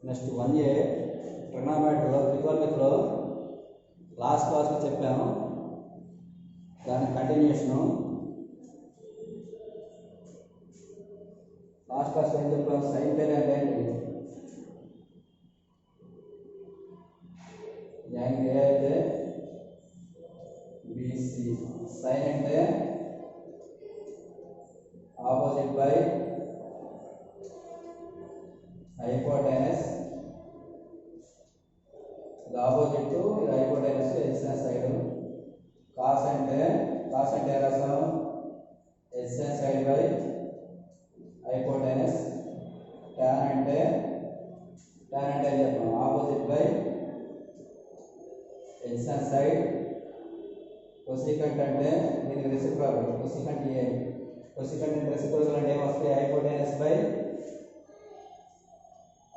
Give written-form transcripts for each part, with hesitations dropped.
Next 1A ట్రిగ్నోమెట్రీలో త్రికోణమితిలో last క్లాస్లో చెప్పాను, దాని కంటిన్యూషను. లాస్ట్ క్లాస్ ఏం చెప్పాము? సైన్ థియరీ అంటే ఏంటి? యాంగిల్ ఏ అయితే బీసీ, సైన్ అంటే ఆపోజిట్ బై హైపోటెనస్, ఇది ఆపోజిట్ టు ఇది హైపోటెనస్ ఎడ్జెసెంట్ సైడ్. కాస్ అంటే రాసాం adjacent side by hypotenuse. Tan అంటే చెప్పాం opposite by adjacent side. Cosecant అంటే దీనికి రెసిప్రోకల్, కొసికెంట్ ఏ. కొసికెంట్ అంటే రెసిప్రోకల్ అంటే ఏమొస్తాయి? Hypotenuse by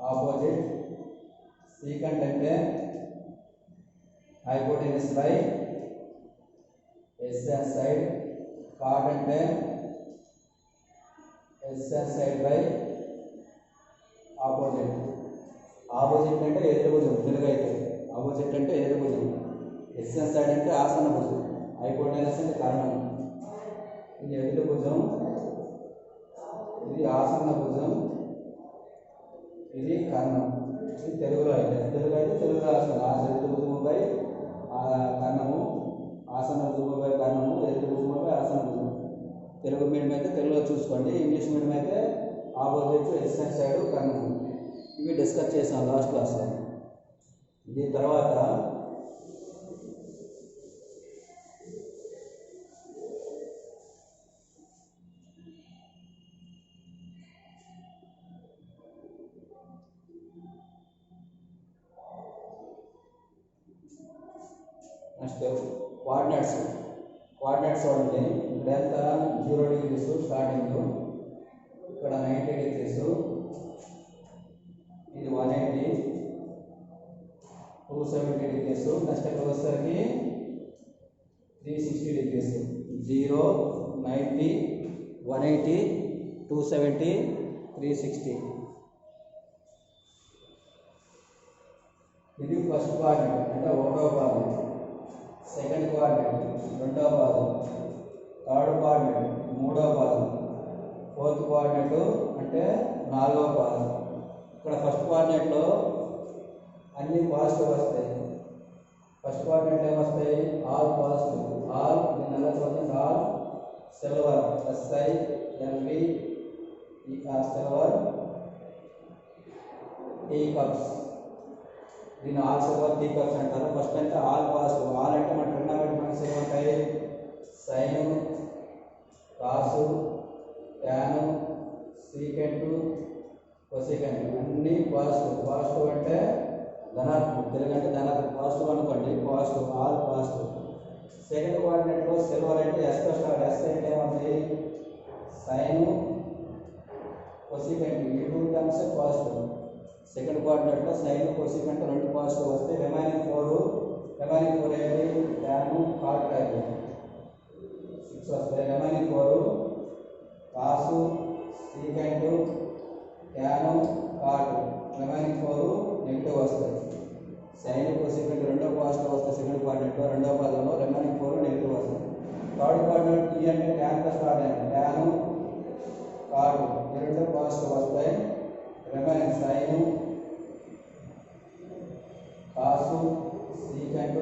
opposite. సీకెంట్ అంటే hypotenuse by adjacent side. Cot అంటే adjacent side by opposite. Opposite అంటే ఎదురు భుజం, తెలుగు అయితే ఆపోజిట్ అంటే ఎదురు భుజం. ఎడ్జెసెంట్ సైడ్ అంటే ఆసన భుజం. హైపోటెనస్ అంటే కర్ణం. ఇది ఎదురు భుజం, ఇది ఆసన భుజం, ఇది కర్ణం. ఇది తెలుగులో అయితే తెలుగు రాస్తుంది ఎదురు భుజము బై కర్ణము, ఆసన భుజము బై కర్ణము, ఎదురు భుజము బై ఆసన భుజం. తెలుగు మీడియం అయితే తెలుగులో చూసుకోండి, ఇంగ్లీష్ మీడియం అయితే ఆపోజిట్ ఎడ్జెసెంట్ సైడ్ కర్ణము. ఇవి డిస్కస్ చేసాం లాస్ట్ క్లాస్లో. దీని తర్వాత నెక్స్ట్ కోఆర్డినేట్స్ చూడండి. ఇక్కడ ఎంత 0 degrees స్టార్టింగ్, ఇక్కడ 90 degrees, ఇది 180, 270 degrees. నెక్స్ట్ ఇక్కడ వచ్చేసరికి 360 degrees. 0, 90, 180, 270, 360. ఇది ఫస్ట్ కోఆర్డినేట్ అంటే ఒకటో పాదం. సెకండ్ కోఆర్డినేట్ రెండవ పాదం. థర్డ్ కోఆర్డినేట్ మూడవ పాదం. ఫోర్త్ కోఆర్డినేట్ అంటే నాలుగవ పాదం. ఇక్కడ ఫస్ట్ కోఆర్డినేట్లో అన్ని పాజిటివ్ వస్తాయి. ఫస్ట్ కోఆర్డినేట్ ఏమొస్తాయి? All positive. ఆల్ దీని ఎలా చూడండి, all silver, SILV, silver, tea cups. దీన్ని ఆల్ సిల్వర్ టీ కప్స్ అంటారు. ఫస్ట్ అంటే ఆల్ పాజిటివ్. ఆల్ అంటే మన ట్రిగ్నోమెట్రీ మనకి ఏముంటాయి? Sine, cos, tan, secant, cosecant అన్నీ పాజిటివ్. పాజిటివ్ అంటే ధనాత్మకం, తెలుగు అంటే ధనాత్మకం. పాజిటివ్ అనుకోండి, పాజిటివ్, ఆల్ పాజిటివ్. సెకండ్ కోఆర్డినేట్లో సిల్వర్ అంటే ఎస్తో స్టార్ట్. ఎస్ అంటే ఏముంది? సైను, కొసికెంట్, ఈ 2 టర్మ్స్ పాజిటివ్. సెకండ్ కోఆర్డినేట్లో సైన్, కొసికెంట్ రెండు పాజిటివ్ వస్తే రిమైనింగ్ 4 ఏంటి? ట్యాను, కాట్, 6 వస్తాయి. Remaining 4 cos, secant, tan, cot. Remaining 4 negative వస్తాయి. సైన్, కొసికెంట్ రెండో పాజిటివ్ వస్తాయి సెకండ్ కోఆర్డినేట్లో, రెండవ పదంలో. రిమైనింగ్ 4 నెగిటివ్ వస్తాయి. థర్డ్ కోఆర్డినేట్ ఈ అంటే ట్యాన్తో స్టార్ట్ అయ్యింది. ట్యాను, కాట్ ఈ రెండు పాజిటివ్ వస్తాయి. Remaining sine, cos, secant,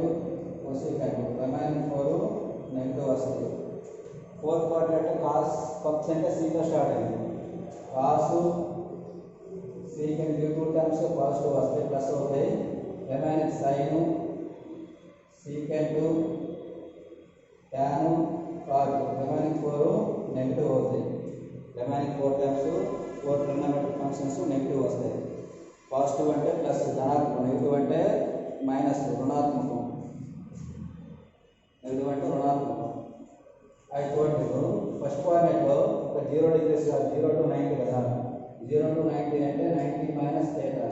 cosecant. Remaining 4 negative వస్తాయి. ఫోర్త్ కోఆర్డినేట్ కాస్ కప్స్ అంటే సీతో స్టార్ట్ అయింది. కాసు, సీకెంట్ ఈ 2 టర్మ్స్ పాజిటివ్ వస్తాయి, ప్లస్ అవుతాయి. Remaining sine, secant, tan, cot. Remaining 4 negative అవుతాయి. Remaining 4 terms 4 trigonometric functions negative వస్తాయి. పాజిటివ్ అంటే ప్లస్ ధనాత్మకం, నెగిటివ్ అంటే మైనస్ రుణాత్మకం. నెగిటివ్ అంటే రుణాత్మకం. అవి చూడండి, ఫస్ట్ కోఆర్డినేట్లో ఒక 0 degrees కాదు, 0 to 90 కదా. 0 to 90 అంటే 90 మైనస్ థీటా.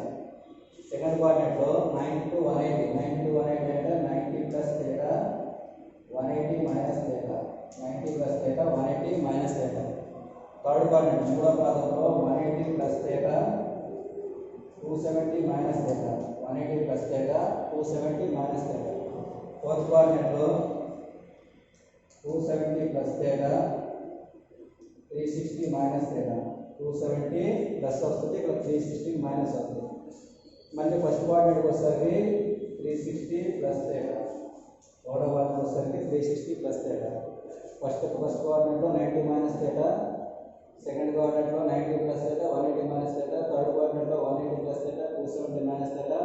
సెకండ్ కోఆర్డినేట్లో 90 to 180. 90 to 180 అంటే 90 plus theta, 180 minus theta. 90 plus theta, 180 minus theta. Third coordinate మూడో పాదంలో 180 plus theta, 270 minus theta, 180 plus theta, 270 minus theta. Fourth coordinate lo 270 plus theta, 360 minus theta. 270 plus వస్తుంది, ఇక్కడ 360 minus అవుతుంది. మళ్ళీ first coordinate వచ్చేసరికి 360 plus theta. మూడో coordinate వచ్చేసరికి 360 plus theta. First కోఆర్డినేట్లో 90 మైనస్ theta, సెకండ్ కోఆర్డినేట్లో 90 plus theta, 180 minus theta, third కోఆర్డినేట్లో 180 plus theta, 270 minus theta,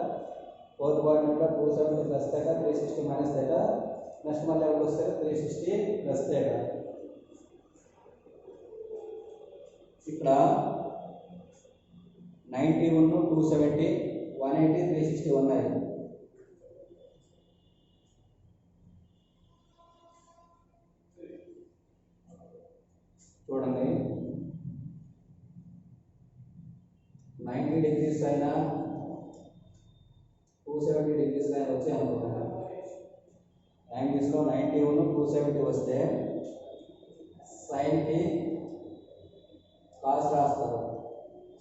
fourth కోఆర్డినేట్లో 270 plus theta, 360 minus theta. Next మళ్ళీ ఎవరు వస్తారు 360 ప్లస్ theta. ఇక్కడ 91 270 180 360 ఉన్నాయి. చూడండి 90 డిగ్రీస్ అయినా 270 డిగ్రీస్ అయినా వచ్చాయి అనుకుంటున్నాను. యాంగిల్స్లో 91 270 వస్తే సైన్కి కాస్ రాస్తారు,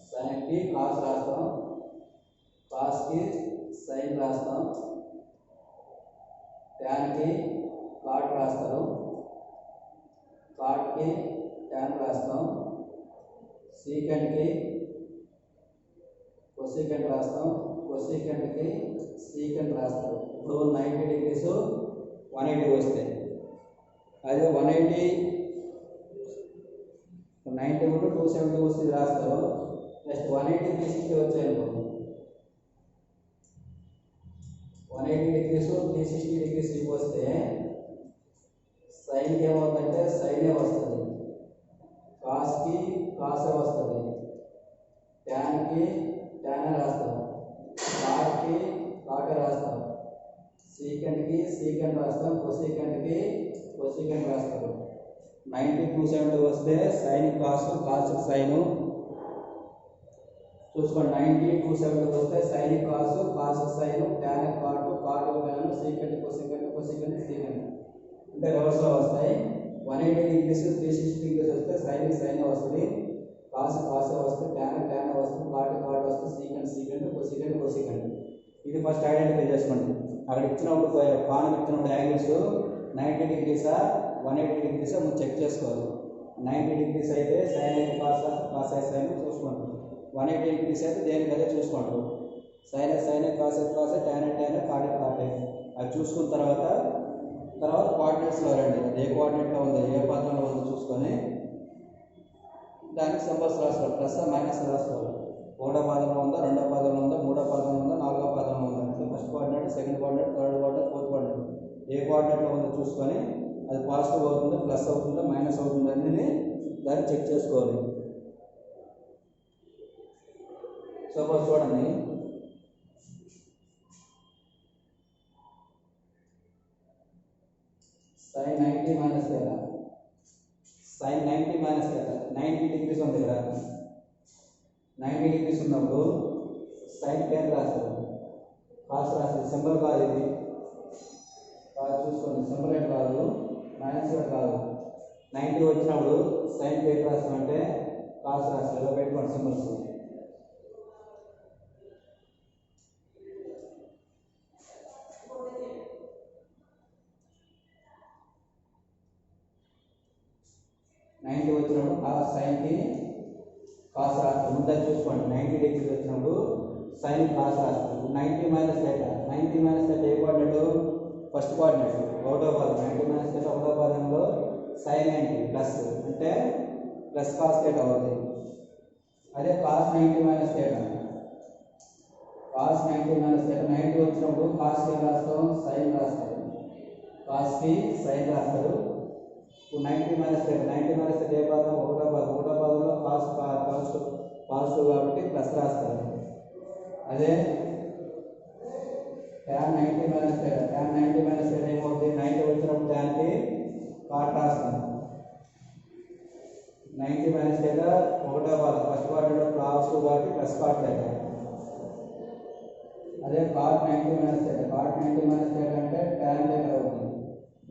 సైన్కి కాస్ రాస్తాం, కాస్కి సైన్ రాస్తాం, ట్యాన్కి కాట్ రాస్తారు, కాట్కి ట్యాన్ రాస్తాం, సీకెంట్కి కొసీకెంట్ రాస్తాం, కొసీకెంట్కి సీకెంట్ రాస్తారు. ఇప్పుడు 90 డిగ్రీస్ 180 వస్తాయి. అదే 180 91 270 వస్తుంది రాస్తారు. నెక్స్ట్ 180 360 వచ్చాయి అనుకో, 180 డిగ్రీస్ 360 డిగ్రీస్ వస్తే సైన్కి ఏమవుతుందంటే సైనే వస్తుంది, కాస్కి కాసే వస్తుంది, ట్యాన్కి ట్యానే రాస్తాం, కాట్కి కాటే రాస్తాం, సీకెంట్కి సీకెంట్ రాస్తాం, కొసీకెంట్కి కొసీకెంట్ రాస్తారు. 90 270 వస్తే సైన్ కాస్, కాస్ సైను చూసుకోండి. 90 270 వస్తే sine cos, cos sine, tan cot, cot tan, secant cosecant, cosecant secant అంటే రివర్స్లో వస్తాయి. 180 డిగ్రీస్ 360 డిగ్రీస్ వస్తే సైన్ సైన్ వస్తుంది, కాస్ కాసే వస్తుంది, ట్యాన్ ట్యాన్ వస్తుంది, కాటు కాటు వస్తుంది, సీకెంట్ సీకెంట్, కొసీకెంట్ కొసీకెంట్. ఇది ఫస్ట్ ఐడెంటిఫై చేసుకోండి. అక్కడ ఇచ్చినప్పుడు కానం ఇచ్చినప్పుడు యాంగిల్స్ 90 డిగ్రీసా 180 డిగ్రీసా మీరు చెక్ చేసుకోవాలి. 90 డిగ్రీస్ అయితే సైన్ అయితే కాస్, కాస్ అయితే సైన్ చూసుకోండి. 180 డిగ్రీస్ అయితే దేనికి అదే చూసుకోండి. సైన్ సైన్, కాస్ కాసే, ట్యాన్ ట్యాన్, కాటే కాటే అది చూసుకున్న తర్వాత కోఆర్డినేట్స్లో రండి. అది ఏ కోఆర్డినేట్లో ఉంది, ఏ పాదంలో ఉందో చూసుకొని దానికి సింబల్స్ రాసుకోవాలి, ప్లస్ మైనస్ రాసుకోవాలి. ఒకటో పాదంలో ఉందా, రెండో పాదంలో ఉందా, మూడో పాదంలో ఉందా, నాలుగో పాదంలో ఉందా అంటే first coordinate, second coordinate, third coordinate, fourth coordinate ఏ కోఆర్డినేట్లో ఉందో చూసుకొని అది పాజిటివ్ అవుతుందా, ప్లస్ అవుతుందా, మైనస్ అవుతుందా అనేది దాన్ని చెక్ చేసుకోవాలి. సపోజ్ చూడండి sine 90 minus theta, sine 90 minus theta 90 degrees ఉంది కదా. 90 డిగ్రీస్ ఉన్నప్పుడు సైన్ పేరు రాస్తారు, కాస్ రాస్తారు, సింబల్ కాదు ఇది, కాదు చూసుకోండి, సింబల్ ఏం కాదు, మైనస్ కూడా కాదు. 90 వచ్చినప్పుడు సైన్ పేరు రాస్తామంటే కాస్ రాస్తారు, ఇలా పెట్టుకోండి సింబల్స్. వచ్చినప్పుడు కాస్ సైన్కి కాస్ రాస్తారు, ముందే చూసుకోండి. 90 డిగ్రీస్ వచ్చినప్పుడు సైన్ కాస్ రాస్తారు. 90 మైనస్ theta, 90 మైనస్ theta ఏ కోఆర్డినేట్, ఫస్ట్ కోఆర్డినేట్ ఒకటో పాదం. 90 మైనస్ theta ఒకటో పాదంలో సైన్ 90 ప్లస్ అంటే ప్లస్ కాస్ theta అవుతుంది. అదే cos 90 minus theta, cos 90 minus theta 90 వచ్చినప్పుడు కాస్కి ఏం రాస్తాం, సైన్ రాస్తారు, కాస్కి సైన్ రాస్తారు. 90 మైనస్ theta, 90 మైనస్ theta ఏ పాదం, ఒకటో పాదం. ఒకటో పాదంలో కాస్ పాజిటివ్ కాబట్టి ప్లస్ రాస్తారు. అదే tan 90 minus theta, tan 90 minus theta ఏమవుతుంది, 90 వచ్చినప్పుడు ట్యాన్కి కాట్ రాస్తాం. 90 మైనస్ theta ఒకటో పాదం, ఫస్ట్ క్వార్టర్లో పాజిటివ్ కాబట్టి ప్లస్ కాట్ theta. అదే cot 90 minus theta, cot 90 minus theta అంటే tan theta అవుతుంది.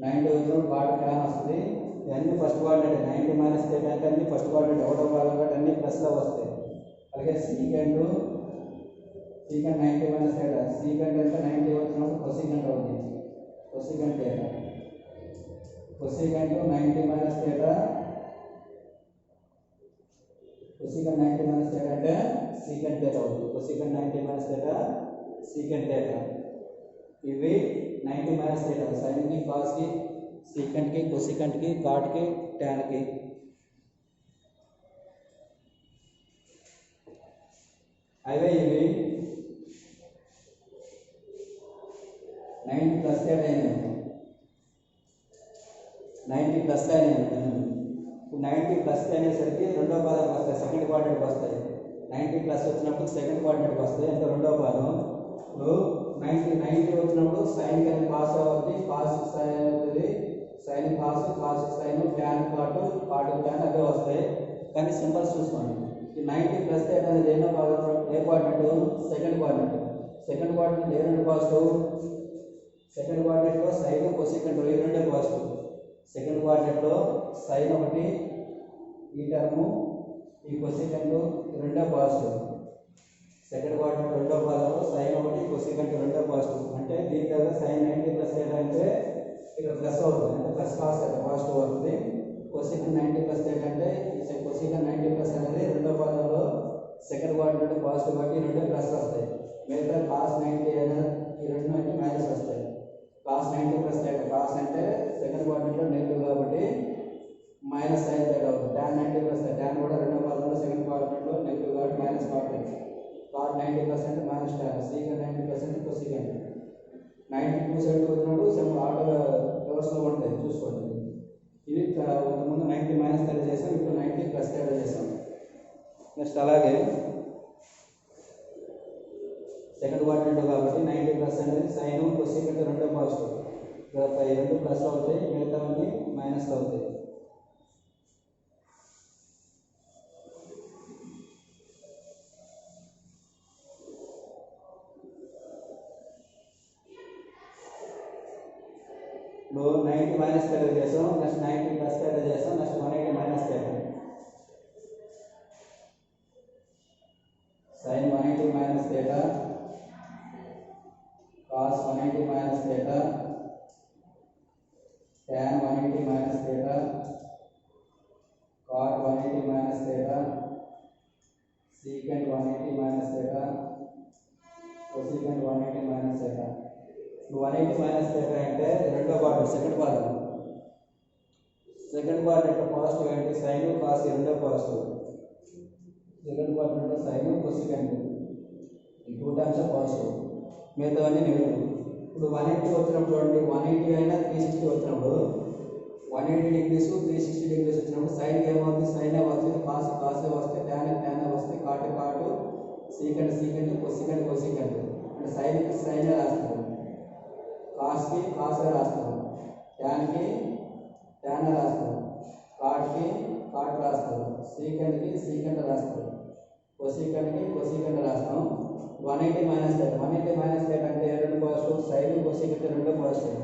90 వచ్చినప్పుడు కాట్ tan వస్తుంది. ఇవన్నీ ఫస్ట్ కోఆర్డినేట్. 90 మైనస్ theta అంటే అన్ని ఫస్ట్ కోఆర్డినేట్, ఒకటో పాదం కాబట్టి అన్ని ప్లస్లో వస్తాయి. అలాగే second secant 90 minus theta. Secant అంటే 90 వచ్చినప్పుడు కొసీకెంట్ అవుతుంది. Cosecant theta. Cosecant 90 minus theta. Cosecant 90 minus theta అంటే సీకెంట్ థీటా అవుతుంది. Cosecant 90 minus theta secant theta. ఇవి 90 మైనస్ థీటా. సైన్కి, కాస్కి, సీకెంట్కి, కొసీకెంట్కి, కాట్కి, ట్యాన్కి. అవే ఇవి 90 ప్లస్ థీటా అయినాయి. 90 ప్లస్ అయినాయి. ఇప్పుడు 90 ప్లస్ అనేసరికి రెండో పాదం వస్తాయి, సెకండ్ క్వాడ్రంట్కి వస్తాయి. 90 ప్లస్ వచ్చినప్పుడు సెకండ్ క్వాడ్రంట్కి వస్తాయి, అంటే రెండో పాదం. ఇప్పుడు 90 వచ్చినప్పుడు సైన్ కానీ పాస్ అవుతుంది, కాస్ సైన్ అవుతుంది, sign cos, cos sign, tan cot, cot tan అవే వస్తాయి. కానీ సింబల్స్ చూసుకోండి. ఈ 90 ప్లస్ థీటా అనేది ఎన్నో పాదం? ఏ quadrant? Second quadrant. Second quadrant ఏ రెండు పాజిటివ్? సెకండ్ క్వాడ్రంట్లో సైన్, కొసీకెంట్ ఈ రెండే పాజిటివ్. సెకండ్ క్వాడ్రంట్లో సైన్ ఒకటి, ఈ టర్ము, ఈ కొసీకెంట్ రెండో పాజిటివ్. సెకండ్ క్వాడ్రంట్ రెండో పాదంలో సైన్ ఒకటి, కొసీకెంట్ రెండో పాజిటివ్. అంటే దీని కదా సైన్ 90 ప్లస్ థీటా అంటే ఇక్కడ ప్లస్ అవుతుంది, అంటే ప్లస్ కాస్ పాజిటివ్ అవుతుంది. కొసీకెంట్ 90 ప్లస్ థీటా అంటే కొసీకెంట్ 90 ప్లస్ అనేది రెండో పాదంలో సెకండ్ క్వాడ్రంట్ పాజిటివ్ కాబట్టి రెండో ప్లస్ వస్తాయి. మిగతా కాస్ 90 అయినా ఈ రెండు అంటే మైనస్ వస్తాయి. కాస్ 90 ప్లస్ థీటా, కాస్ అంటే సెకండ్ క్వాడ్రంట్లో నెగిటివ్ కాబట్టి మైనస్ సైన్ థీటా అవుతుంది. ట్యాన్ 90 ప్లస్ ట్యాన్ కూడా రెండో పాదంలో సెకండ్ క్వాడ్రంట్లో నెగిటివ్ కాబట్టి minus cot. Cot 90 plus minus tan. Secant 90 plus cosecant. 90 2 వచ్చినప్పుడు ఆటో రివర్స్లో ఉంటాయి, చూసుకోండి. ఇది ముందు 90 మైనస్ థీటా చేసాం, ఇప్పుడు 90 ప్లస్ థీటా చేసాం. నెక్స్ట్ అలాగే సెకండ్ క్వాడ్రంట్ కాబట్టి 90 ప్లస్ అనేది సైన్, కొసీకెంట్ రెండో పాజిటివ్. ఈ రెండు ప్లస్ అవుతాయి, మిగతావన్నీ మైనస్ అవుతాయి. ఇప్పుడు 90 మైనస్ థీటా చేసాం, నెక్స్ట్ 90 ప్లస్ థీటా చేసాం, next 180 minus theta. Sine 180 minus theta, cos 180 minus theta, tan 180 minus theta, cot 180 minus theta, secant 180 minus theta, cosecant 180 minus theta. 180 minus theta అంటే రెండో క్వాడ్రంట్, సెకండ్ క్వాడ్రంట్. సెకండ్ క్వాడ్రంట్లో positive ఏంటి? Sine, cos రెండో positive. Second క్వాడ్రంట్లో sine, cosecant ఈ two times positive, మిగతావన్నీ negative. ఇప్పుడు 180 వచ్చినప్పుడు చూడండి, 180 అయినా 360 వచ్చినప్పుడు 180 డిగ్రీస్ 360 డిగ్రీస్ వచ్చినప్పుడు సైన్ ఏమవుతుంది? సైన్ వస్తుంది, కాస్ కాసే వస్తాయి, ట్యాన్ వస్తాయి, కాటు కాటు, సీకెంట్ సీకెంట్, కొసీకెంట్ కొసీకెంట్. అంటే సైన్కి సైనే రాస్తారు, కాస్కి కాసే రాస్తారు, ట్యాన్కి ట్యాన్ రాస్తారు, కాట్కి కాట్ రాస్తారు, సీకెంట్కి సీకెంట్ రాస్తారు, కొసీకెంట్కి కొసీకెంట్ రాస్తాం. 180 మైనస్ థీటా. 180 మైనస్ థీటా అంటే రెండు పాజిటివ్, సైన్, కొసీకెంట్ రెండో పాజిటివ్.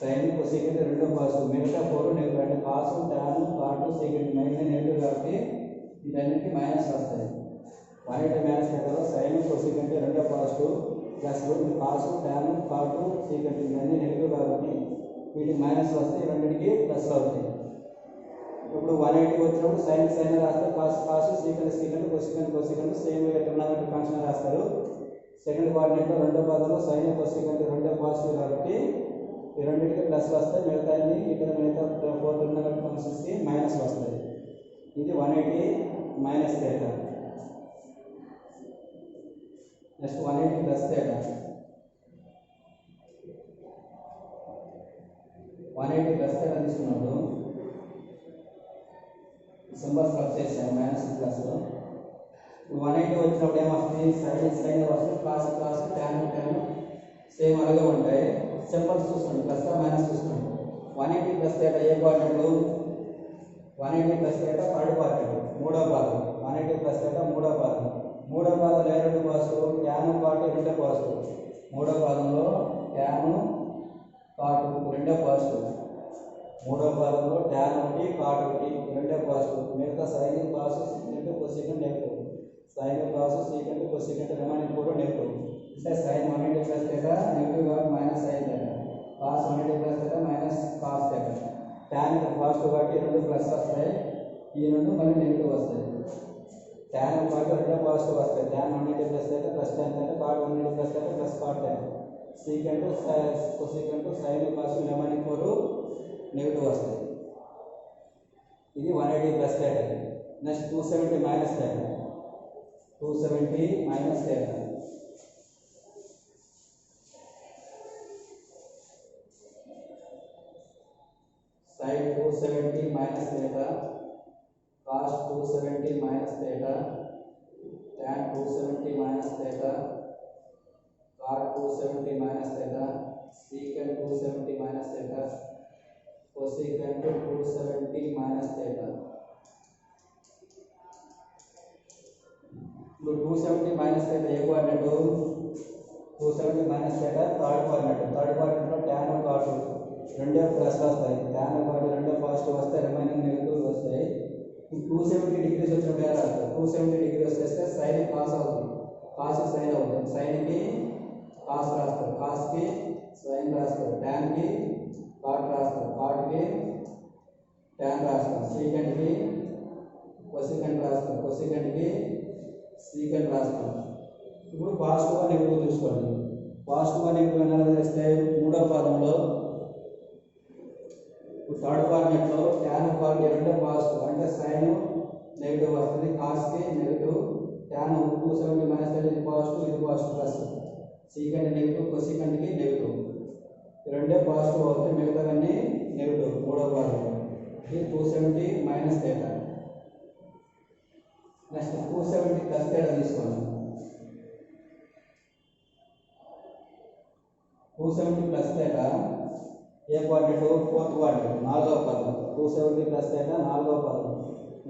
సైన్, కొసీకెంట్ రెండో పాజిటివ్, మిగతా 4 నెగిటివ్. అంటే కాస్, ట్యాన్, కాటు, సీకెంట్ మైనస్ నెగిటివ్ కాబట్టి వీటన్నిటికీ మైనస్ వస్తాయి. 180 మైనస్ థీటాలో సైన్, కొసీకెంట్ రెండో పాజిటివ్, ప్లస్ కాస్, ట్యాన్, కాటు, సీకెంట్ ఇవన్నీ నెగిటివ్ కాబట్టి వీటికి మైనస్ వస్తాయి, రెండింటికి ప్లస్ అవుతాయి. ఇప్పుడు 180 వచ్చినప్పుడు సైన్ సైన్ రాస్తారు, cos cos, secant secant, cosecant cosecant same trigonometric function రాస్తారు. సెకండ్ క్వాడ్రంట్లో రెండో పాదంలో సైన్, కొసీకెంట్ రెండో పాజిటివ్ కాబట్టి ఈ రెండింటికి ప్లస్ వస్తాయి, మిగతా ఇక్కడ మిగతా 4 ట్రిగ్నోమెట్రిక్ ఫంక్షన్స్కి మైనస్ వస్తాయి. ఇది 180 minus theta. Next 180 plus theta. 180 plus theta తీసుకున్నప్పుడు సింబల్స్ రబ్ చేసాను, మైనస్ ప్లస్. 180 వచ్చినప్పుడు ఏమొస్తుంది? సైన్ సైన్ వస్తుంది, cos cos, tan tan same అలాగే ఉంటాయి. సింబల్స్ చూసుకోండి, ప్లస్ మైనస్ చూసుకోండి. 180 ప్లస్ థీటా ఏ quadrant? 180 plus theta third quadrant, మూడో పాదం. 180 ప్లస్ థీటా మూడో పాదం. మూడో పాదంలో ఏ రెండు పాజిటివ్? ట్యాన్, కాటు రెండో పాజిటివ్. మూడో పాదంలో ట్యాన్, కాటు రెండో పాజిటివ్. మూడో పాదంలో ట్యాన్ ఒకటి, కాట్ ఒకటి రెండో పాజిటివ్. మిగతా sine, cos, secant, cosecant negative. Sine, cos, secant, cosecant remaining 4 negative. అంటే sin 180 ప్లస్ θ నెగిటివ్ కాబట్టి minus sin θ, cos 180 plus θ minus cos θ. tan positive కాబట్టి రెండు ప్లస్ వస్తాయి, ఈ రెండు మళ్ళీ నెగిటివ్ వస్తాయి. tan పాటు రెండు పాజిటివ్ వస్తాయి, tan 180 plus θ plus tan θ, cot 180 plus θ plus cot θ. secant cosecant sin cos remaining 4 negative వస్తాయి. ఇది 180 plus θ. Next 270 minus θ, 270 minus θ. sin 270 minus θ, cos 270 minus θ, tan 270 minus θ, cot 270 minus θ, secant 270 minus θ, cosecant 270 minus θ. ఇప్పుడు 270 minus θ ఏ coordinate, 270 minus θ third coordinate. Third కోఆర్డినేట్లో tan cot రెండే plus వస్తాయి, tan cot రెండే positive వస్తాయి, remaining negative వస్తాయి. 270 degrees వచ్చినప్పుడు ఎలా రాస్తారు, 270 డిగ్రీ వస్తే సైన్ కాస్ అవుతుంది, కాస్ సైన్ అవుతుంది, సైన్కి కాస్ రాస్తారు, కాస్కి సైన్ రాస్తారు, ట్యాన్కి కాట్ రాస్తారు, కాట్కి ట్యాన్ రాస్తారు, సీకెంట్కి కొసెకంట్ రాస్తారు, కొసెకంట్కి సీకెంట్ రాస్తారు. ఇప్పుడు పాజిటివ్ నెగిటివ్ చూసుకోండి. పాజిటివ్ నెగిటివ్ ఎలా చేస్తే మూడో పాదంలో థర్డ్ కోఆర్డినేట్లో ట్యాన్ కాట్ రెండో పాజిటివ్ అంటే సైన్ నెగిటివ్ వస్తుంది, కాస్కి నెగిటివ్, ట్యాన్ 270 మైనస్ ఇది పాజిటివ్, ఇది పాజిటివ్ ప్లస్, సీకెంట్ నెగిటివ్, కొసెకంట్కి నెగిటివ్, రెండే పాజిటివ్ అవుతాయి, మిగతావన్నీ నెగిటివ్ మూడో పాదంలో. ఇది 270 మైనస్ θ. నెక్స్ట్ 270 ప్లస్ θ తీసుకోండి. 270 ప్లస్ θ ఏ కోఆర్డినేట్, ఫోర్త్ కోఆర్డినేట్, నాలుగవ పదం. 270 ప్లస్ θ నాలుగవ పదం.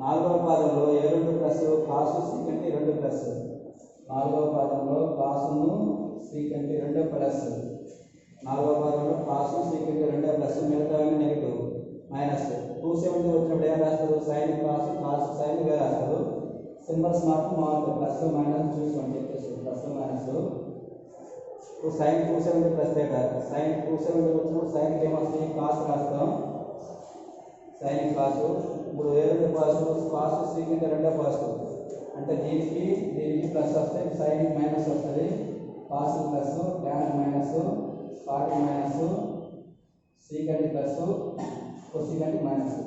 నాలుగవ పాదంలో ఏ రెండు ప్లస్, కాసు సీకెంట్ రెండు ప్లస్. నాలుగవ పాదంలో కాసును సీకెంట్ రెండో ప్లస్, నాలుగవ పాదంలో కాసు సీకెంట్ రెండో ప్లస్, మిగతావన్నీ నెగిటివ్ మైనస్. 270 వచ్చినప్పుడు ఏం రాస్తారు, సైన్ కాసు, కాసు సైన్గా రాస్తారు, సింబల్స్ మాత్రం మారుతాయి, ప్లస్ మైనస్ చూసుకోండి, ప్లస్ మైనస్. ఇప్పుడు సైన్ 270 ప్లస్ θ, సైన్ 270 వచ్చినప్పుడు సైన్కి ఏమొస్తుంది, కాసు రాస్తాం, సైన్ కాసు. ఇప్పుడు ఏ రెండు పాజిటివ్, కాసు సీకెంట్ రెండో పాజిటివ్ అంటే దీనికి దీనికి ప్లస్ వస్తే సైన్ మైనస్ వస్తుంది, cos plus, tan minus, cot minus, secant plus, cosecant minus.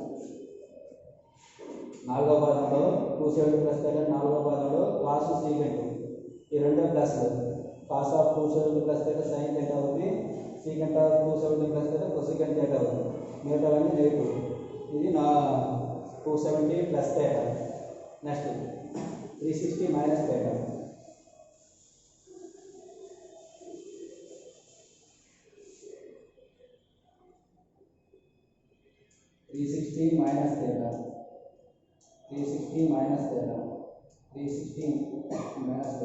నాలుగో పాదంలో 270 ప్లస్ θ, నాలుగో పాదంలో కాసు సీకెంట్ ఈ రెండో plus, cos of 270 plus θ sine θ అవుతుంది, సీకెంట్ ఆఫ్ 270 ప్లస్ θ కొసెకంట్ θ అవుతుంది, మిగతావన్నీ నెగిటివ్. ఇది నా 270 plus θ. Next 360 minus θ. 360 minus θ, 360 minus θ, 360 minus θ.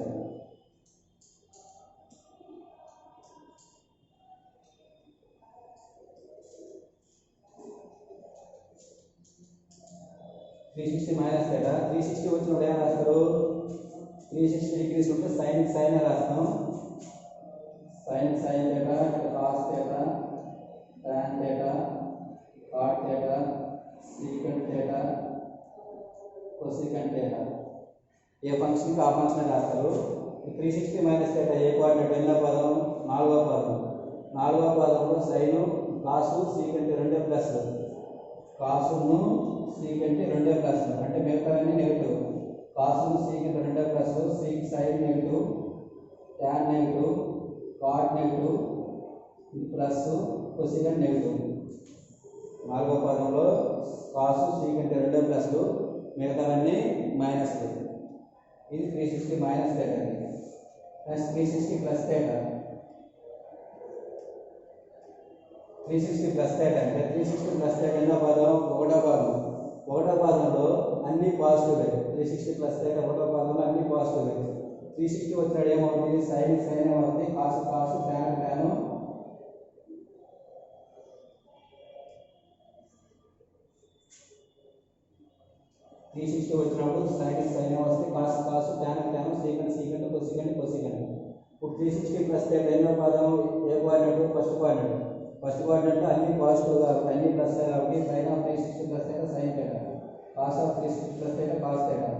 360 minus θ. 360 వచ్చినప్పుడు ఏం రాస్తారు, 360 డిగ్రీస్ ఉంటే సైన్ సైన్ రాస్తాం, సైన్ సైన్ θ, ఇక్కడ cos θ, tan θ, cot θ, secant θ, cosecant θ. ఏ ఫంక్షన్కి ఆ ఫంక్షన్ రాస్తారు. 360 మైనస్ θ ఏ కోఆర్డినేట్, ఎన్నో పదం, నాలుగో పదం. నాలుగో పదంలో సైను కాసు సీకెంట్ రెండో ప్లస్, కాసును సీకెంట్ రెండో ప్లస్ అంటే మిగతావన్నీ నెగిటివ్, కాసును సీకెంట్ రెండో plus, sec sine negative, tan negative, cot negative plus, cosecant negative. నాలుగో పదంలో కాసు సీకెంట్ రెండో ప్లస్లు, మిగతావన్నీ మైనస్లు. ఇది 360 మైనస్ θ. Next 360 plus θ. 360 ప్లస్ θ అంటే 360 ప్లస్ θ ఎన్నో పదం, ఒకటో పదం. ఒకటో పదంలో అన్ని పాజిటివ్. 360 ప్లస్ θ ఒకటో పదంలో అన్ని పాజిటివ్. 360 వచ్చినాడు ఏమవుతుంది, సైన్ సైన్ ఏమవుతుంది, కాసు కాసు, ట్యాన్ ట్యాను. 360 వచ్చినప్పుడు సైన్ సైన్ వస్తే cos cos tan tan secant secant cosecant cosecant. ఇప్పుడు 360 ప్లస్ థీటా ఎన్నో పదం ఏ కోఆర్డినేట్ ఫస్ట్ కోఆర్డినేట్. ఫస్ట్ కోఆర్డినేట్లో అన్ని పాజిటివ్ కాబట్టి అన్ని ప్లస్ కాబట్టి sine of 360 plus theta sine theta, cos of 360 plus theta cos theta,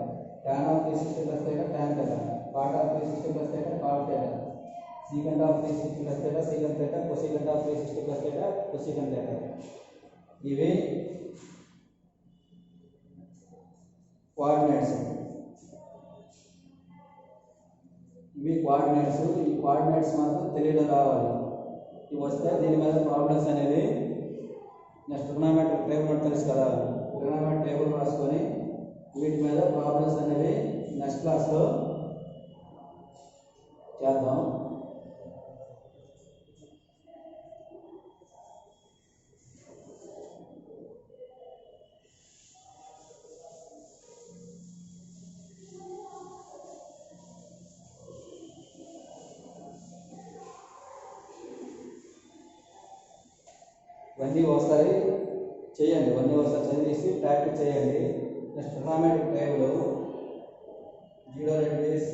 tan of 360 plus theta tan theta, cot of 360 plus theta cot theta, secant of 360 plus theta secant theta, cosecant of 360 plus theta cosecant theta. ఇవి coordinates. ఇవి coordinates. ఈ coordinates మాత్రం తెలియడం రావాలి. ఇవి వస్తే దీని మీద ప్రాబ్లమ్స్ అనేవి నెక్స్ట్ ట్రిగ్నోమెట్రిక్ టేబుల్ తెలుసు కదా, ట్రిగ్నోమెట్రిక్ టేబుల్ రాసుకొని వీటి మీద ప్రాబ్లమ్స్ అనేవి నెక్స్ట్ క్లాస్లో చేద్దాం. ఇవన్నీ ఒకసారి చేయండి, ఇవన్నీ ఒకసారి చదివేసి ప్రాక్టీస్ చేయండి. Next trigonometric table 0 degrees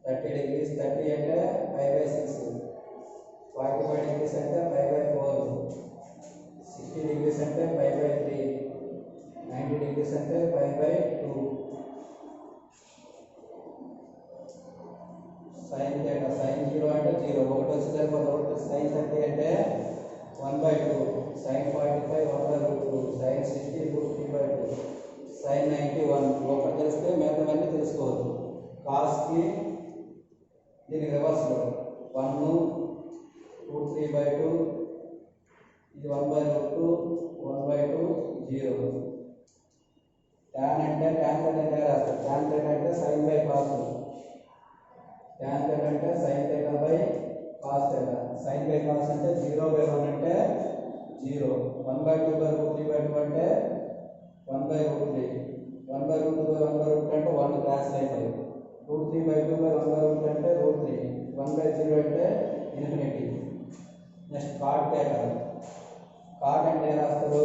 30 degrees 30 అంటే 5/6, 45 degrees అంటే 5/4, 60 degrees అంటే 5/3, 90 degrees అంటే 5/2. సైన్ థీటా సైన్ 0 అంటే 0, ఒకటి వచ్చి సరిపోతుంది. సైన్ 30 అంటే 1/2, సైన్ 45 1/2, సైన్ 60 3/2, సైన్ 90 1. ఒకటి తెలిస్తే మిగతావన్నీ తెలుసుకోవచ్చు. కాస్కి దీనికి రివర్స్లో 1 2 3/2, ఇది 1/2 1/2 0. tan అంటే tan థీటా రాస్తారు. tan థీటా అంటే sine by cos, tan theta అంటే sine theta by cos theta. Sine by cos అంటే 0/1 అంటే 0, 1/2/3/2 అంటే 1/3, 1/2/1 అంటే 1 క్యాన్సిల్ అయిపోయి, √3/2/1 అంటే √3, 1/0 అంటే infinity. Next cot theta. Cot అంటే ఏం రాస్తారు?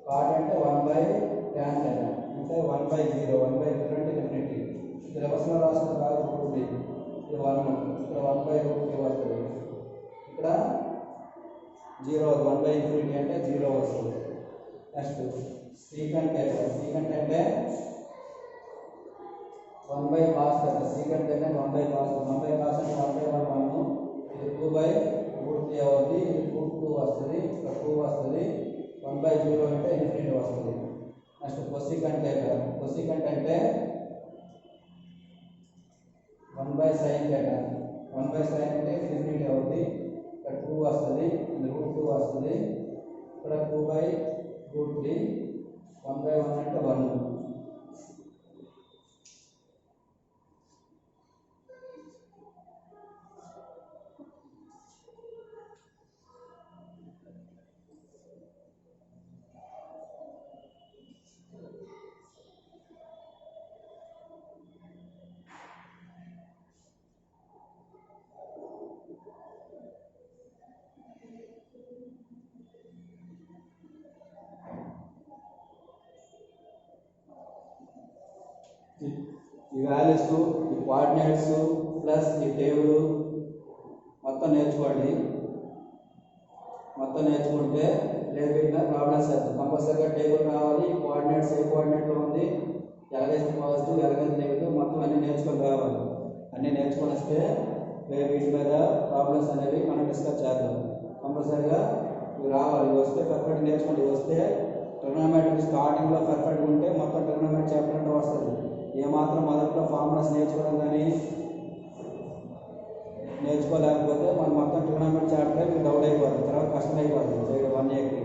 కాట్ అంటే 1/tan థీటా అంటే 1/0, 1/0 అంటే ఇన్ఫినిటీ. ఇది రివర్స్లో రాసిన కాదు √3, ఇది 1, ఇక్కడ 1/√3 వస్తుంది, ఇక్కడ 0 1/∞ అంటే 0 వస్తుంది. Next secant theta. సీకెంట్ అంటే 1/cos theta. Secant theta 1/cos, 1/cos అంటే 1/1, ఇది 2/√3 అవుతుంది, ఇది √2 వస్తుంది, ఇక్కడ 2 వస్తుంది, 1/0 అంటే ఇన్ఫినిటీ వస్తుంది. Next cosecant theta. కొసీకెంట్ అంటే 1/sin థీటా. 1/sin అంటే ఇన్ఫినిటీ అవుతుంది, ఇక్కడ 2 వస్తుంది, ఇది √2 వస్తుంది, ఇక్కడ 2/√3, 1/1 అంటే 1. ఈ వాల్యూస్, ఈ కోఆర్డినేట్స్ ప్లస్ ఈ టేబుల్ మొత్తం నేర్చుకోండి. మొత్తం నేర్చుకుంటే రేపు పెట్టిన ప్రాబ్లమ్స్ చేద్దాం. కంపల్సరీగా టేబుల్ రావాలి, కోఆర్డినేట్స్ ఏ కోఆర్డినేట్లో ఉంది, ఎలాగైతే పాజిటివ్ ఎలాగైతే నెగిటివ్ మొత్తం అన్నీ నేర్చుకొని రావాలి. అన్నీ నేర్చుకొని వస్తే రేపు వీటి మీద ప్రాబ్లమ్స్ అనేవి మనం డిస్కస్ చేద్దాం. కంపల్సరీగా ఇవి రావాలి. ఇవి వస్తే పర్ఫెక్ట్ నేర్చుకోండి. ఇవి వస్తే ట్రిగ్నోమెట్రీ స్టార్టింగ్లో పర్ఫెక్ట్గా ఉంటే మొత్తం ట్రిగ్నోమెట్రీ చాప్టర్ అంటే వస్తుంది. ఏమాత్రం మొదట్లో ఫార్ములాస్ నేర్చుకోవడం కానీ నేర్చుకోలేకపోతే మనం మొత్తం ట్రిగ్నోమెట్రీ చాప్టర్ మీకు డౌట్ అయిపోతుంది, తర్వాత కష్టం అయిపోతుంది చేయడం 1 yearకి.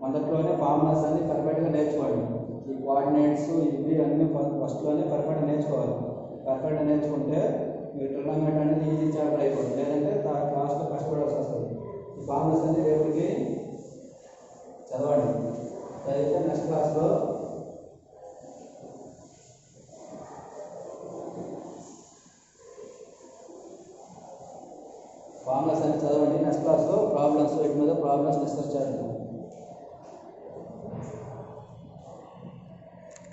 మొదట్లోనే ఫార్ములాస్ అన్ని పర్ఫెక్ట్గా నేర్చుకోవాలి. ఈ కోఆర్డినేట్స్ ఇవి అన్నీ ఫస్ట్లోనే పర్ఫెక్ట్గా నేర్చుకోవాలి. పర్ఫెక్ట్గా నేర్చుకుంటే మీరు ట్రిగ్నోమెట్రీ అనేది ఈజీ చాప్టర్ అయిపోతుంది, లేదంటే క్లాస్లో కష్టపడాల్సి వస్తుంది. ఈ ఫార్ములాస్ అన్ని రేపటికి చదవండి. చదివితే నెక్స్ట్ క్లాస్లో ఫార్ములాస్ అన్ని చదవండి. నెక్స్ట్ క్లాస్లో ప్రాబ్లమ్స్ వీటి మీద ప్రాబ్లమ్స్ డిస్కస్ చేద్దాం.